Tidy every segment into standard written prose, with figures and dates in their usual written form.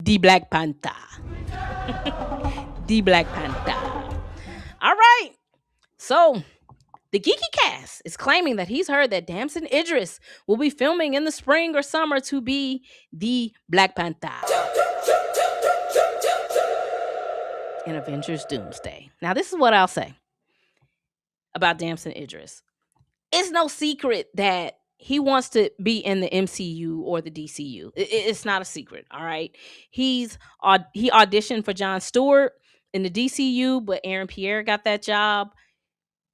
The Black Panther. The Black Panther. All right. So the Geeky Cast is claiming that he's heard that Damson Idris will be filming in the spring or summer to be the Black Panther in Avengers Doomsday. Now, this is what I'll say about Damson Idris. It's no secret that he wants to be in the MCU or the DCU. It's not a secret, all right? He auditioned for Jon Stewart in the DCU, but Aaron Pierre got that job.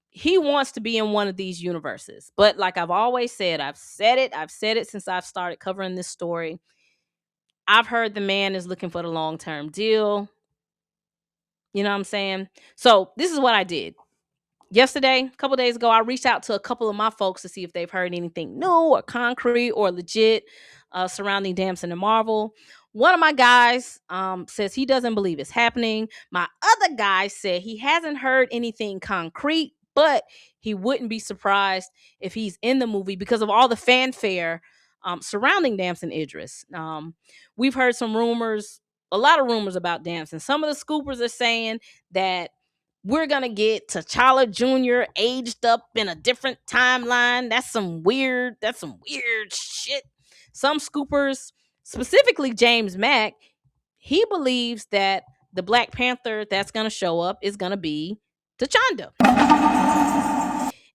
He wants to be in one of these universes. But like I've always said, I've said it since I've started covering this story. I've heard the man is looking for the long-term deal. You know what I'm saying? So this is what I did. Yesterday, a couple days ago, I reached out to a couple of my folks to see if they've heard anything new or concrete or legit surrounding Damson and Marvel. One of my guys says he doesn't believe it's happening. My other guy said he hasn't heard anything concrete, but he wouldn't be surprised if he's in the movie because of all the fanfare surrounding Damson Idris. We've heard some rumors, a lot of rumors about Damson. Some of the scoopers are saying that we're going to get T'Challa Jr. aged up in a different timeline. That's some weird shit. Some scoopers, specifically James Mack, he believes that the Black Panther that's going to show up is going to be TChanda.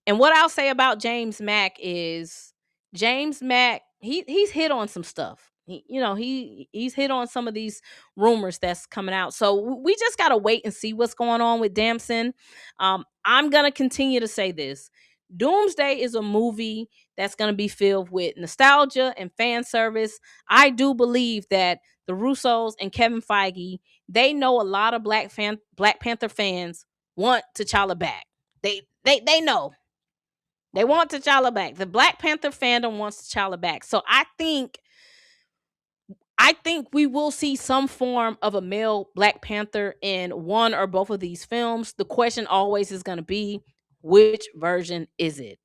And what I'll say about James Mack is James Mack, he's hit on some stuff. He's hit on some of these rumors that's coming out. So we just got to wait and see what's going on with Damson. I'm going to continue to say this. Doomsday is a movie that's going to be filled with nostalgia and fan service. I do believe that the Russos and Kevin Feige, they know a lot of Black Panther fans want T'Challa back. They know. They want T'Challa back. The Black Panther fandom wants T'Challa back. So I think we will see some form of a male Black Panther in one or both of these films. The question always is going to be, which version is it?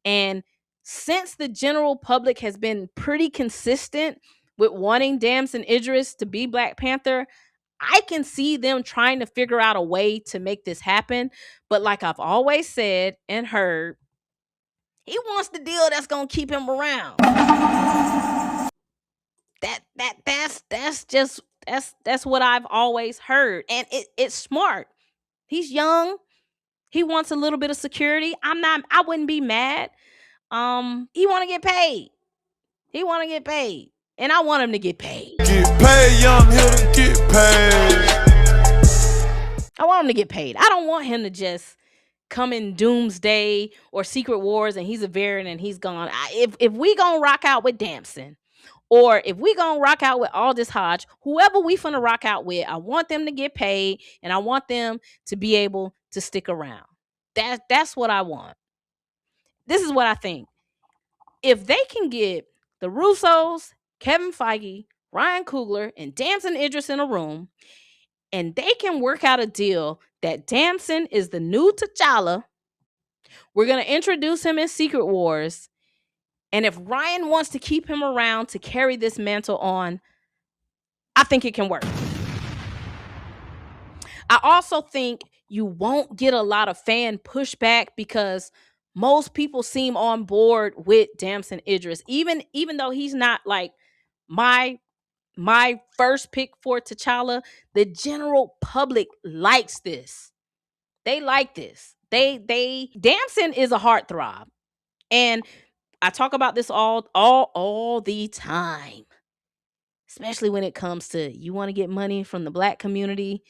And since the general public has been pretty consistent with wanting Damson Idris to be Black Panther, I can see them trying to figure out a way to make this happen. But like I've always said and heard, he wants the deal that's going to keep him around. That's what I've always heard, and it's smart. He's young. He wants a little bit of security. I wouldn't be mad. He want to get paid. And I want him to get paid. Get paid, young hitter, get paid. I want him to get paid. I don't want him to just come in Doomsday or Secret Wars and he's a variant and he's gone. If we gonna rock out with Damson, or if we gonna rock out with Aldous Hodge, whoever we finna rock out with, I want them to get paid and I want them to be able to stick around. That's what I want. This is what I think. If they can get the Russos, Kevin Feige, Ryan Coogler, and Damson Idris in a room, and they can work out a deal that Damson is the new T'Challa, we're going to introduce him in Secret Wars, and if Ryan wants to keep him around to carry this mantle on, I think it can work. I also think you won't get a lot of fan pushback because most people seem on board with Damson Idris, even though he's not like my first pick for T'Challa. The general public likes this. They like this. Damson is a heartthrob, and I talk about this all the time, especially when it comes to you want to get money from the Black community.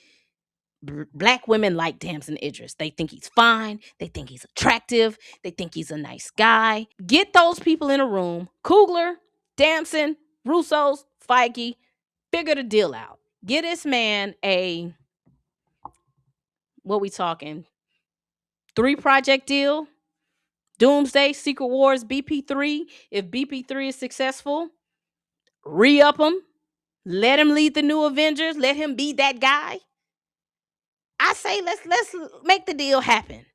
Black women like Damson Idris. They think he's fine. They think he's attractive. They think he's a nice guy. Get those people in a room. Coogler, Damson, Russos, Feige, figure the deal out. Get this man what we talking? 3-project deal? Doomsday, Secret Wars, BP3. If BP3 is successful, re-up him. Let him lead the new Avengers. Let him be that guy. I say let's make the deal happen.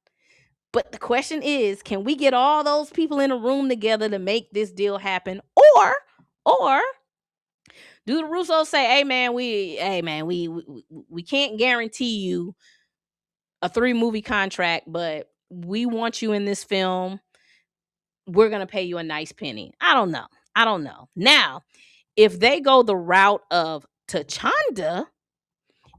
But the question is, can we get all those people in a room together to make this deal happen? Or Do the Russos say, hey man, we can't guarantee you a 3 movie contract, but we want you in this film. We're gonna pay you a nice penny. I don't know. I don't know. Now, if they go the route of TChanda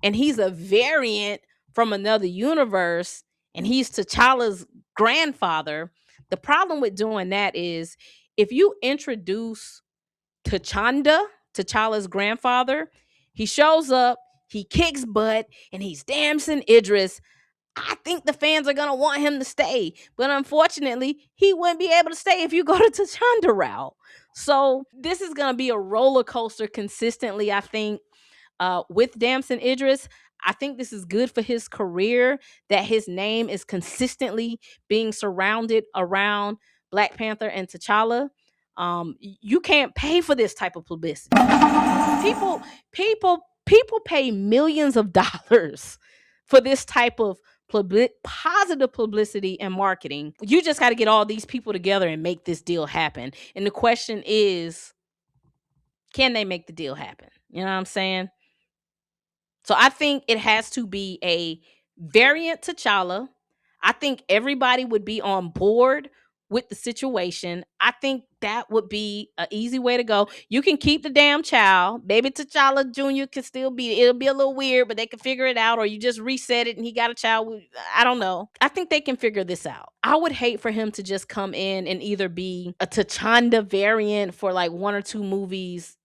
and he's a variant from another universe and he's T'Challa's grandfather, the problem with doing that is if you introduce TChanda, T'Challa's grandfather, he shows up, he kicks butt, and he's Damson Idris. I think the fans are gonna want him to stay, but unfortunately, he wouldn't be able to stay if you go to T'Chanda route. So this is gonna be a roller coaster consistently. I think with Damson Idris, I think this is good for his career that his name is consistently being surrounded around Black Panther and T'Challa. You can't pay for this type of publicity. People pay millions of dollars for this type of positive publicity and marketing. You just got to get all these people together and make this deal happen. And the question is, can they make the deal happen? You know what I'm saying? So I think it has to be a variant T'Challa. I think everybody would be on board with the situation. I think that would be an easy way to go. You can keep the damn child. Baby T'Challa Jr. can still be, it'll be a little weird, but they can figure it out, or you just reset it and he got a child. I don't know. I think they can figure this out. I would hate for him to just come in and either be a T'Chanda variant for like 1 or 2 movies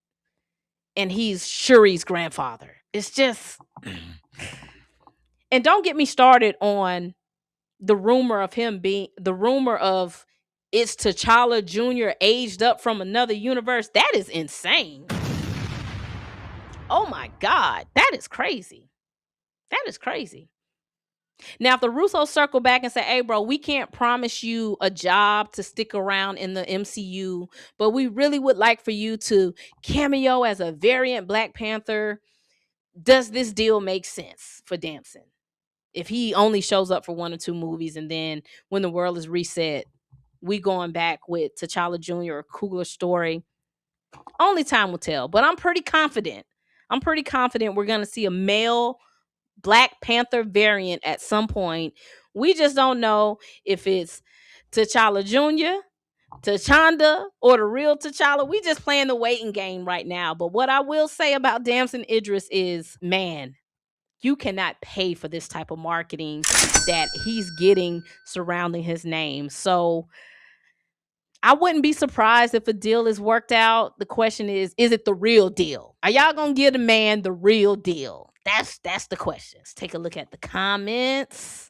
and he's Shuri's grandfather. It's just, and don't get me started on the rumor of it's T'Challa Jr. aged up from another universe. That is insane. Oh my God. That is crazy. That is crazy. Now, if the Russos circle back and say, hey, bro, we can't promise you a job to stick around in the MCU, but we really would like for you to cameo as a variant Black Panther, does this deal make sense for Damson? If he only shows up for 1 or 2 movies and then when the world is reset, we going back with T'Challa Jr. or cooler story, only time will tell. But I'm pretty confident. We're going to see a male Black Panther variant at some point. We just don't know if it's T'Challa Jr., TChanda, or the real T'Challa. We just playing the waiting game right now. But what I will say about Damson Idris is, man, you cannot pay for this type of marketing that he's getting surrounding his name. So I wouldn't be surprised if a deal is worked out. The question is it the real deal? Are y'all gonna give the man the real deal? That's the question. Let's take a look at the comments.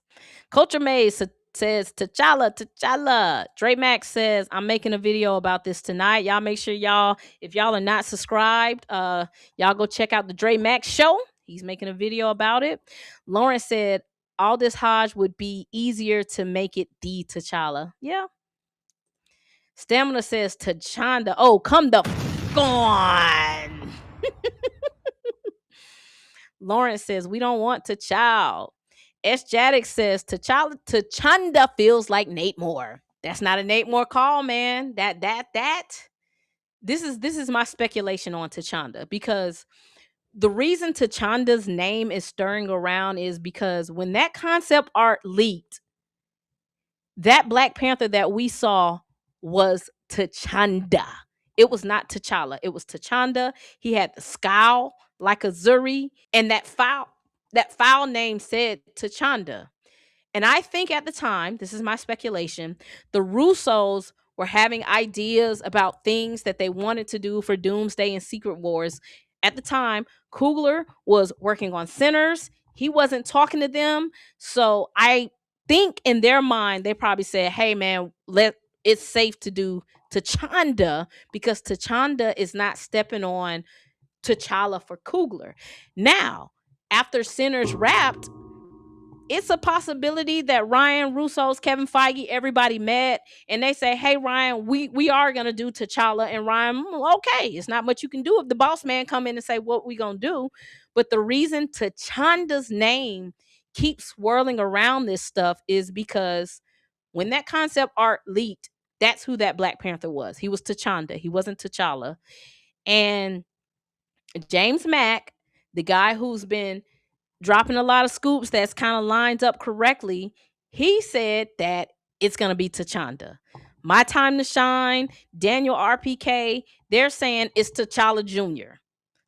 Culture Maze says T'Challa. Dre Max says, I'm making a video about this tonight. Y'all make sure if y'all are not subscribed, y'all go check out the Dre Max show. He's making a video about it. Lauren said, Aldous Hodge would be easier to make it the T'Challa. Yeah. Stamina says TChanda. Oh, come the on. Lawrence says, we don't want T'Challa. S. Jaddick says, T'Chanda feels like Nate Moore. That's not a Nate Moore call, man. This is my speculation on T'Chanda, because the reason T'Chanda's name is stirring around is because when that concept art leaked, that Black Panther that we saw was T'Chanda. It was not T'Challa. It was T'Chanda. He had the scowl like a Zuri, and that file name said T'Chanda. And I think at the time, this is my speculation, the Russos were having ideas about things that they wanted to do for Doomsday and Secret Wars. At the time, Coogler was working on Sinners. He wasn't talking to them. So I think in their mind, they probably said, hey, man, it's safe to do T'Chanda because T'Chanda is not stepping on T'Challa for Coogler. Now, after Sinners wrapped, it's a possibility that Ryan Russo's, Kevin Feige, everybody met and they say, hey, Ryan, we are going to do T'Challa. And Ryan, okay, it's not much you can do if the boss man come in and say, what we going to do? But the reason T'Chanda's name keeps swirling around this stuff is because when that concept art leaked, that's who that Black Panther was. He was T'Chanda. He wasn't T'Challa. And James Mack, the guy who's been dropping a lot of scoops that's kind of lined up correctly, he said that it's going to be TChanda. My Time to Shine, Daniel RPK, they're saying it's T'Challa Jr.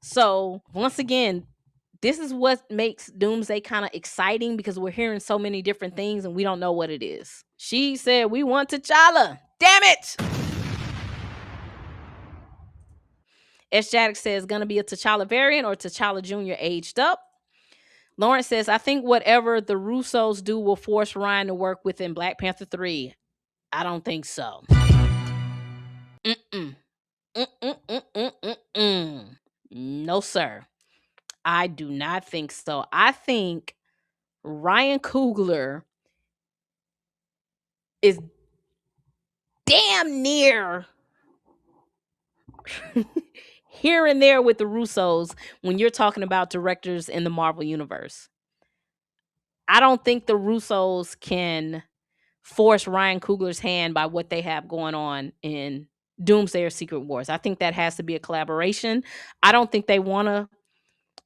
So, once again, this is what makes Doomsday kind of exciting because we're hearing so many different things and we don't know what it is. She said, "We want T'Challa. Damn it." S. Jaddock says, "Going to be a T'Challa variant or T'Challa Jr. aged up." Lawrence says, "I think whatever the Russos do will force Ryan to work within Black Panther 3. I don't think so." Mm-mm. Mm-mm-mm-mm-mm-mm. No, sir. I do not think so. I think Ryan Coogler is damn near here and there with the Russos when you're talking about directors in the Marvel Universe. I don't think the Russos can force Ryan Coogler's hand by what they have going on in Doomsday or Secret Wars. I think that has to be a collaboration. I don't think they want to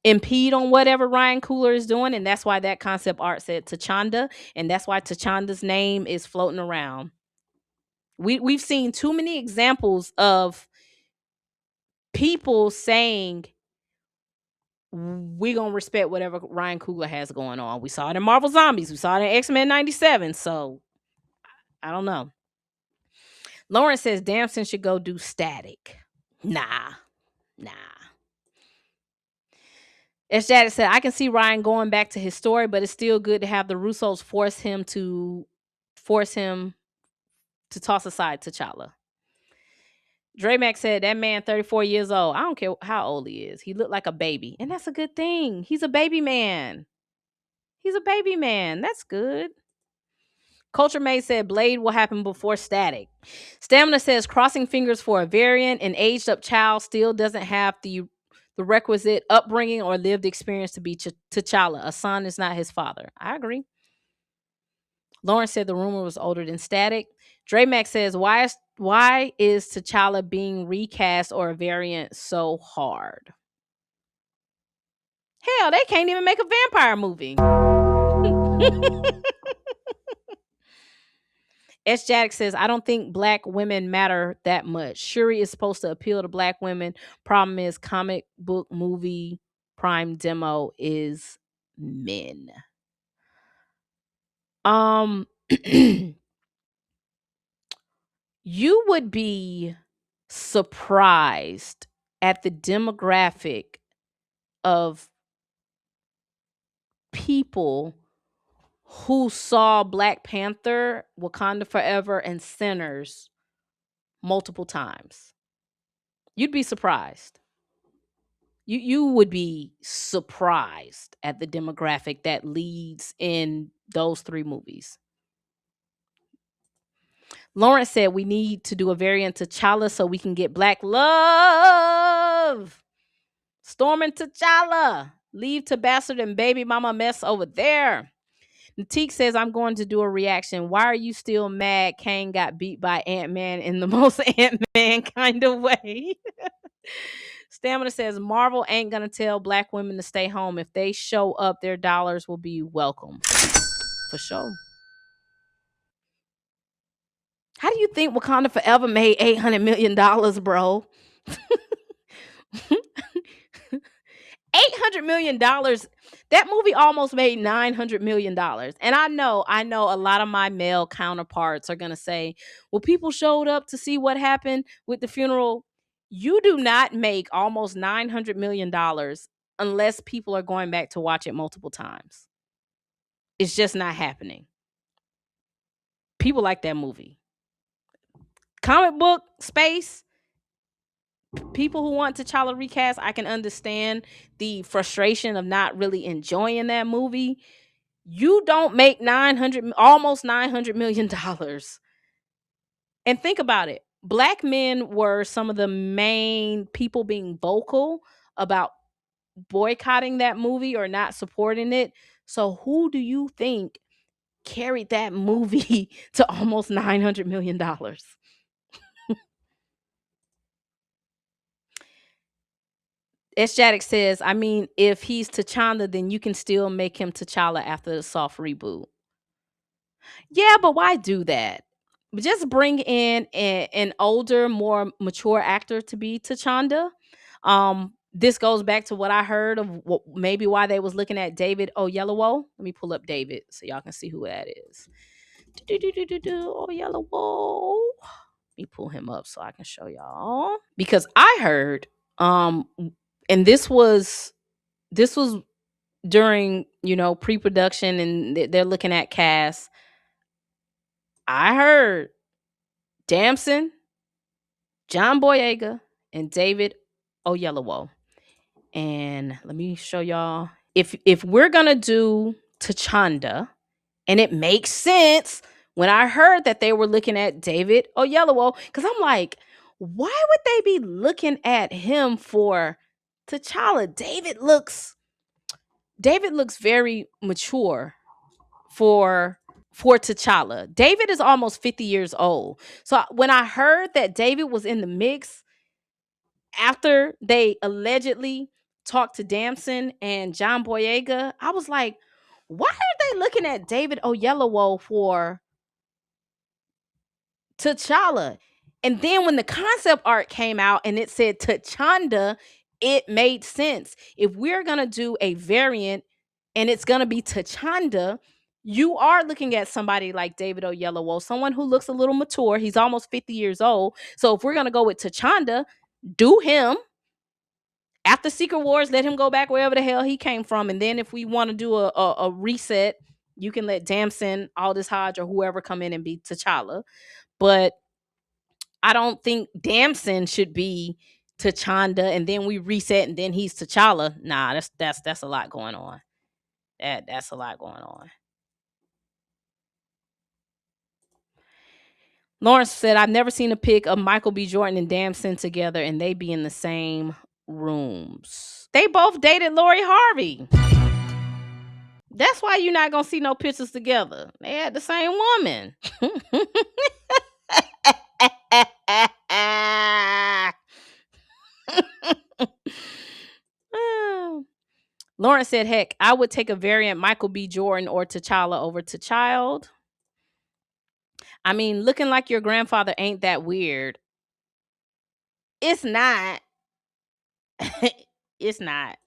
impede on whatever Ryan Coogler is doing, and that's why that concept art said TChanda, and that's why TChanda's name is floating around. We've seen too many examples of people saying we're gonna respect whatever Ryan Coogler has going on. We saw it in Marvel Zombies, we saw it in X-Men 97, so I don't know. Lauren says Damson should go do Static. Nah. As Janet said, I can see Ryan going back to his story, but it's still good to have the Russos force him to toss aside T'Challa. Dre Mac said that man 34 years old. I don't care how old he is. He looked like a baby. And that's a good thing. He's a baby man. That's good. Culture Mate said Blade will happen before Static. Stamina says crossing fingers for a variant. An aged up child still doesn't have the requisite upbringing or lived experience to be T'Challa. A son is not his father. I agree. Lawrence said the rumor was older than Static. Dre Mac says, why is T'Challa being recast or a variant so hard? Hell, they can't even make a vampire movie. S. Jaddock says, I don't think black women matter that much. Shuri is supposed to appeal to black women. Problem is, comic book movie prime demo is men. You would be surprised at the demographic of people who saw Black Panther, Wakanda Forever, and Sinners multiple times. You'd be surprised. You would be surprised at the demographic that leads in those three movies. Lawrence said we need to do a variant T'Challa so we can get black love. Storming T'Challa. Leave to Bastard and Baby Mama mess over there. Natique says, I'm going to do a reaction. Why are you still mad Kane got beat by Ant-Man in the most Ant-Man kind of way? Stamina says, Marvel ain't going to tell black women to stay home. If they show up, their dollars will be welcome. For sure. How do you think Wakanda Forever made $800 million, bro? $800 million. That movie almost made $900 million. And I know a lot of my male counterparts are going to say, well, people showed up to see what happened with the funeral. You do not make almost $900 million unless people are going back to watch it multiple times. It's just not happening. People like that movie. Comic book space, people who want T'Challa recast, I can understand the frustration of not really enjoying that movie. You don't make almost $900 million. And think about it. Black men were some of the main people being vocal about boycotting that movie or not supporting it. So who do you think carried that movie to almost $900 million? Jadik says, I mean, if he's T'Challa, then you can still make him T'Challa after the soft reboot. Yeah, but why do that? Just bring in an older, more mature actor to be T'Chanda. This goes back to what I heard of maybe why they was looking at David Oyelowo. Let me pull up David so y'all can see who that is. Oyelowo. Let me pull him up so I can show y'all. Because I heard, and this was during pre-production, and they're looking at cast. I heard Damson, John Boyega, and David Oyelowo. And let me show y'all. If we're gonna do T'Chanda, and it makes sense when I heard that they were looking at David Oyelowo, because I'm like, why would they be looking at him for T'Challa? David looks very mature for T'Challa. David is almost 50 years old. So when I heard that David was in the mix after they allegedly talked to Damson and John Boyega, I was like, why are they looking at David Oyelowo for T'Challa? And then when the concept art came out and it said T'Chanda, it made sense. If we're going to do a variant and it's going to be T'Chanda, you are looking at somebody like David Oyelowo, someone who looks a little mature. He's almost 50 years old. So if we're going to go with T'Chanda, do him. After Secret Wars, let him go back wherever the hell he came from. And then if we want to do a reset, you can let Damson, Aldous Hodge, or whoever come in and be T'Challa. But I don't think Damson should be T'Chanda and then we reset and then he's T'Challa. Nah, that's a lot going on. That's a lot going on. Lawrence said, I've never seen a pic of Michael B. Jordan and Damson together and they be in the same rooms. They both dated Lori Harvey. That's why you're not gonna see no pictures together. They had the same woman. Lawrence said, heck, I would take a variant Michael B. Jordan or T'Challa over T'Child. I mean, looking like your grandfather ain't that weird. It's not. It's not.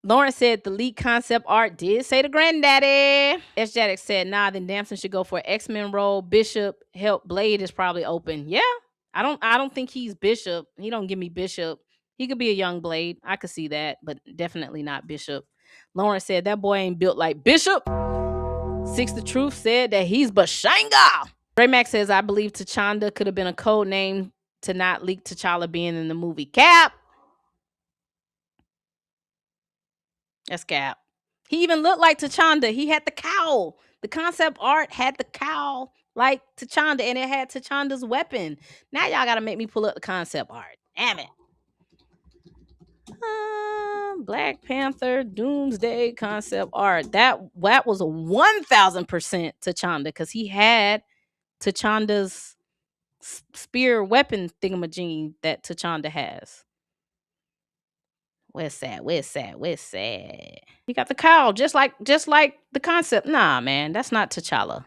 Lawrence said the lead concept art did say the granddaddy. Jadik said, nah, then Damson should go for X-Men role. Bishop help Blade is probably open. Yeah. I don't think he's Bishop. He don't give me Bishop. He could be a young Blade. I could see that, but definitely not Bishop. Lawrence said that boy ain't built like Bishop. Six the Truth said that he's Bashanga. Ray Max says, I believe T'Chanda could have been a code name to not leak T'Challa being in the movie. Cap. That's Cap. He even looked like T'Chanda. He had the cowl. The concept art had the cowl like T'Chanda, and it had T'Chanda's weapon. Now y'all gotta make me pull up the concept art. Damn it. Black Panther Doomsday concept art. That was a 1000% T'Chanda because he had T'Chanda's spear weapon thingamajiggy that T'Chanda has. Where's that? He got the cowl, just like the concept. Nah, man, that's not T'Challa.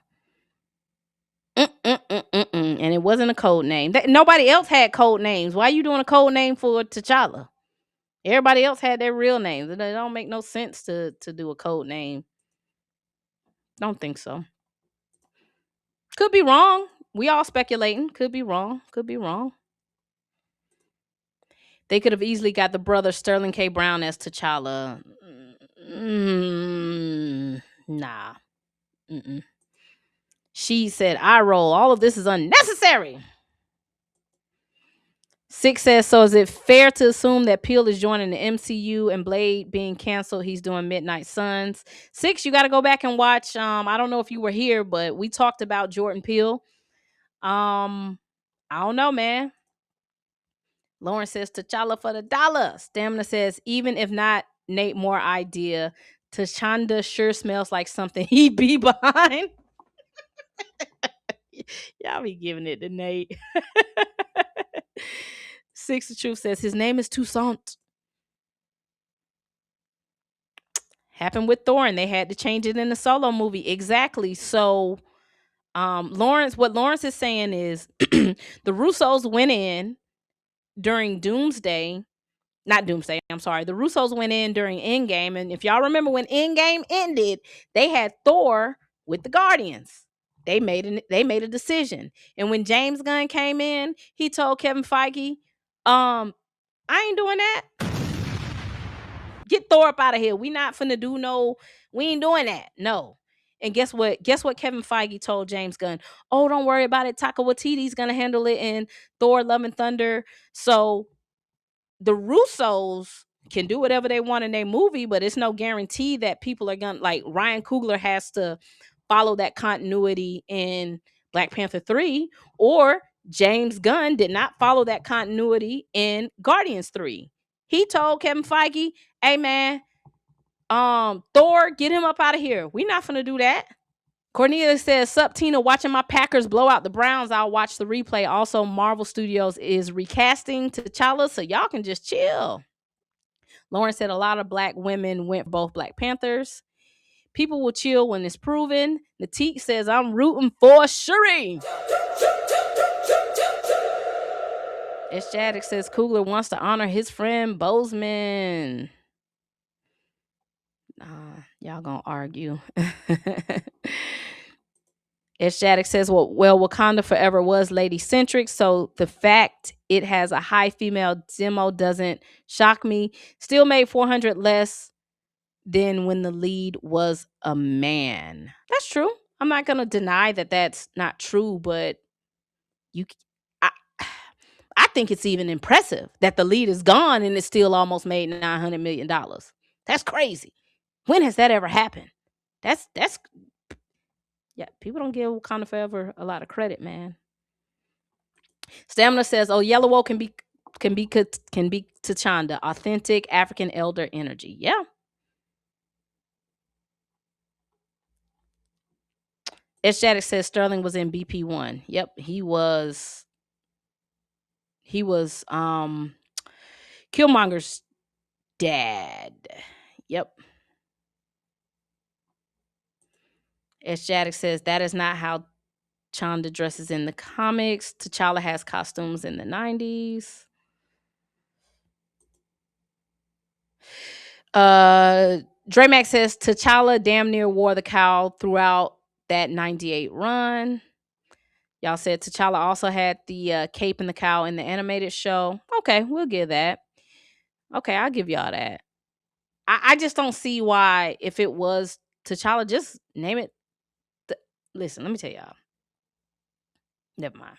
And it wasn't a code name. Nobody else had code names. Why are you doing a code name for T'Challa? Everybody else had their real names. It don't make no sense to do a code name. Don't think so. Could be wrong. We all speculating. Could be wrong. They could have easily got the brother Sterling K. Brown as T'Challa. Nah. She said, I roll. All of this is unnecessary. Six says, so is it fair to assume that Peele is joining the MCU and Blade being canceled? He's doing Midnight Suns. Six, you got to go back and watch. I don't know if you were here, but we talked about Jordan Peele. I don't know, man. Lauren says, T'Challa for the dollar. Stamina says, even if not Nate Moore idea, T'Chanda sure smells like something he'd be behind. Y'all be giving it to Nate. Six the Truth says his name is Toussaint. Happened with Thor, and they had to change it in the solo movie. Exactly. So, what Lawrence is saying is the Russos went in during Doomsday. Not Doomsday, I'm sorry. The Russos went in during Endgame, and if y'all remember when Endgame ended, they had Thor with the Guardians. They made a decision. And when James Gunn came in, he told Kevin Feige, I ain't doing that. Get Thor up out of here. We not finna do no, we ain't doing that. No. And guess what? Guess what Kevin Feige told James Gunn? Oh, don't worry about it. Taika Waititi's gonna handle it in Thor Love and Thunder. So the Russos can do whatever they want in their movie, but it's no guarantee that people are gonna, like, Ryan Coogler has to follow that continuity in Black Panther 3, or James Gunn did not follow that continuity in Guardians 3. He told Kevin Feige, hey man, Thor, get him up out of here. We not gonna do that. Cornelia says, sup Tina, watching my Packers blow out the Browns. I'll watch the replay. Also, Marvel Studios is recasting T'Challa, so y'all can just chill. Lauren said a lot of black women went both Black Panthers. People will chill when it's proven. Natique says, I'm rooting for Shuri. S. Jaddick says Coogler wants to honor his friend Bozeman. Y'all gonna argue. S. Jaddick says, well, Wakanda forever was lady-centric, so the fact it has a high female demo doesn't shock me. Still made 400 less than when the lead was a man. That's true. I'm not gonna deny that that's not true, but I, I think it's even impressive that the lead is gone and it still almost made $900 million. That's crazy. When has that ever happened? That's yeah. People don't give Wakanda Forever a lot of credit, man. Stamina says, "Oh, Yellow can be TChanda, authentic African elder energy." Yeah. S. Jaddick says Sterling was in BP1. Yep, he was. He was Killmonger's dad. Yep. S. Jaddick says that is not how Chanda dresses in the comics. T'Challa has costumes in the 90s. Dramax says T'Challa damn near wore the cowl throughout that 98 run. Y'all said T'Challa also had the cape and the cowl in the animated show. Okay, we'll give that. Okay, I'll give y'all that. I just don't see why, if it was T'Challa, just name it. Listen, let me tell y'all. Never mind.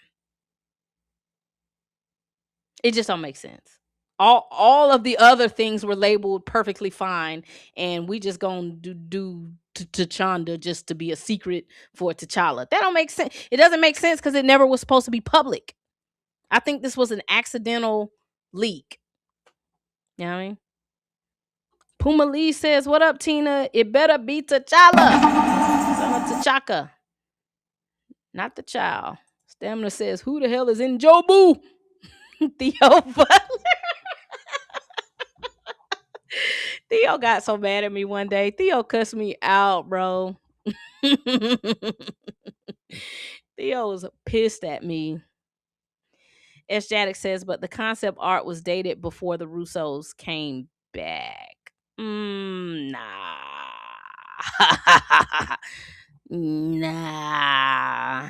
It just don't make sense. All of the other things were labeled perfectly fine, and we just gonna do T'Chanda just to be a secret for T'Challa. That don't make sense. It doesn't make sense because it never was supposed to be public. I think this was an accidental leak. You know what I mean? Puma Lee says, "What up, Tina? It better be T'Challa, son of T'Chaka, not the child." Stamina says, "Who the hell is in Jobu?" Theo Butler. Theo got so mad at me one day. Theo cussed me out, bro. Theo was pissed at me. S. Jaddick says, but the concept art was dated before the Russos came back. Nah. Nah.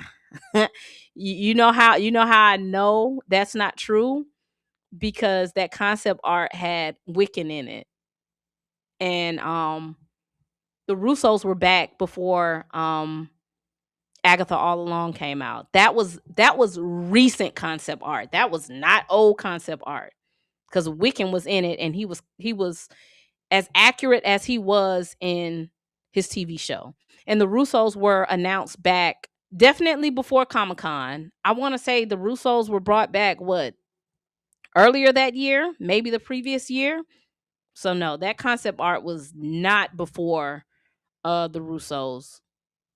you know how I know that's not true? Because that concept art had Wiccan in it. And the Russos were back before Agatha All Along came out. That was recent concept art. That was not old concept art, because Wiccan was in it, and he was as accurate as he was in his TV show. And the Russos were announced back definitely before Comic-Con. I want to say the Russos were brought back earlier that year, maybe the previous year. So no, that concept art was not before the Russos.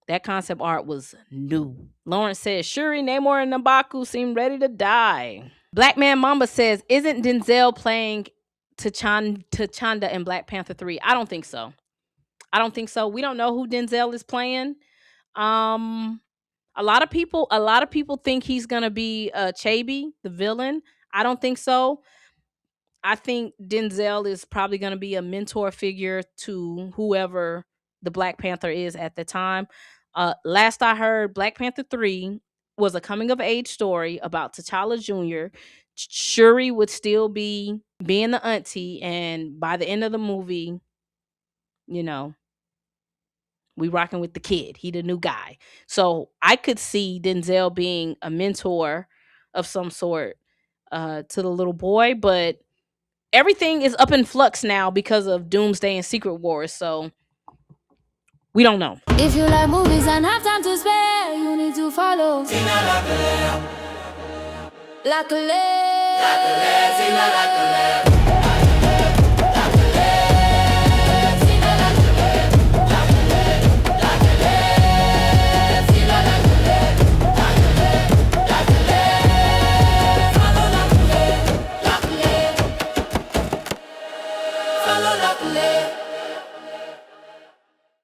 That concept art was new. Lawrence says, Shuri, Namor, and N'Baku seem ready to die. Black Man Mamba says, isn't Denzel playing T'Chanda in Black Panther 3? I don't think so. I don't think so. We don't know who Denzel is playing. Um, a lot of people think he's gonna be Chaby, the villain. I don't think so. I think Denzel is probably going to be a mentor figure to whoever the Black Panther is at the time. Last I heard, Black Panther 3 was a coming of age story about T'Challa Jr. Shuri would still be being the auntie, and by the end of the movie, you know, we rocking with the kid. He the new guy. So I could see Denzel being a mentor of some sort to the little boy, but everything is up in flux now because of Doomsday and Secret Wars, so we don't know. If you like movies and have time to spare, you need to follow Like a